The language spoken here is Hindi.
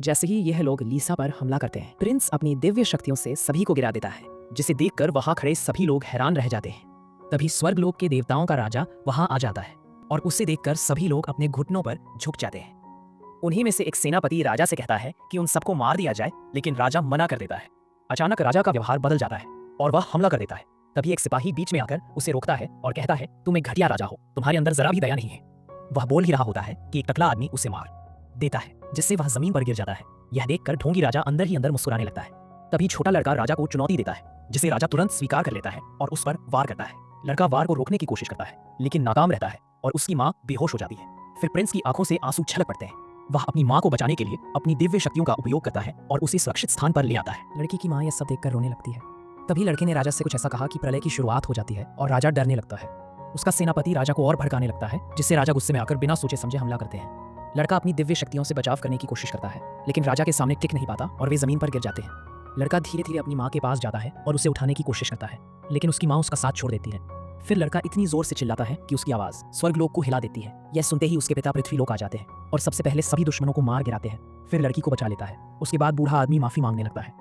जैसे ही यह लोग लीसा पर हमला करते हैं, प्रिंस अपनी दिव्य शक्तियों से सभी को गिरा देता है, जिसे देखकर वहां खड़े सभी लोग हैरान रह जाते हैं। तभी स्वर्गलोक के देवताओं का राजा वहां आ जाता है और उसे देखकर सभी लोग अपने घुटनों पर झुक जाते हैं। उन्हीं में से एक सेनापति राजा से कहता है कि उन सबको मार दिया जाए, लेकिन राजा मना कर देता है। अचानक राजा का व्यवहार बदल जाता है और वह हमला कर देता है। तभी एक सिपाही बीच में आकर उसे रोकता है और कहता है, तुम एक घटिया राजा हो, तुम्हारे अंदर जरा भी दया नहीं है। वह बोल ही रहा होता है कि एक टकला आदमी उसे मार देता है, जिससे वह जमीन पर गिर जाता है। यह देखकर ढोंगी राजा अंदर ही अंदर मुस्कुराने लगता है। तभी छोटा लड़का राजा को चुनौती देता है, जिसे राजा तुरंत स्वीकार कर लेता है और उस पर वार करता है। लड़का वार को रोकने की कोशिश करता है, लेकिन नाकाम रहता है और उसकी माँ बेहोश हो जाती है। फिर प्रिंस की आंखों से आंसू छलक पड़ते हैं। वह अपनी माँ को बचाने के लिए अपनी दिव्य शक्तियों का उपयोग करता है और उसे सुरक्षित स्थान पर ले आता है। लड़की की माँ यह सब देखकर रोने लगती है। तभी लड़के ने राजा से कुछ ऐसा कहा कि प्रलय की शुरुआत हो जाती है और राजा डरने लगता है। उसका सेनापति राजा को और भड़काने लगता है, जिससे राजा गुस्से में आकर बिना सोचे समझे हमला करते हैं। लड़का अपनी दिव्य शक्तियों से बचाव करने की कोशिश करता है, लेकिन राजा के सामने टिक नहीं पाता और वे जमीन पर गिर जाते हैं। लड़का धीरे धीरे अपनी माँ के पास जाता है और उसे उठाने की कोशिश करता है, लेकिन उसकी माँ उसका साथ छोड़ देती है। फिर लड़का इतनी जोर से चिल्लाता है कि उसकी आवाज स्वर्गलोक को हिला देती है। यह सुनते ही उसके पिता पृथ्वीलोक आ जाते हैं और सबसे पहले सभी दुश्मनों को मार गिराते हैं। फिर लड़की को बचा लेता है। उसके बाद बूढ़ा आदमी माफी मांगने लगता है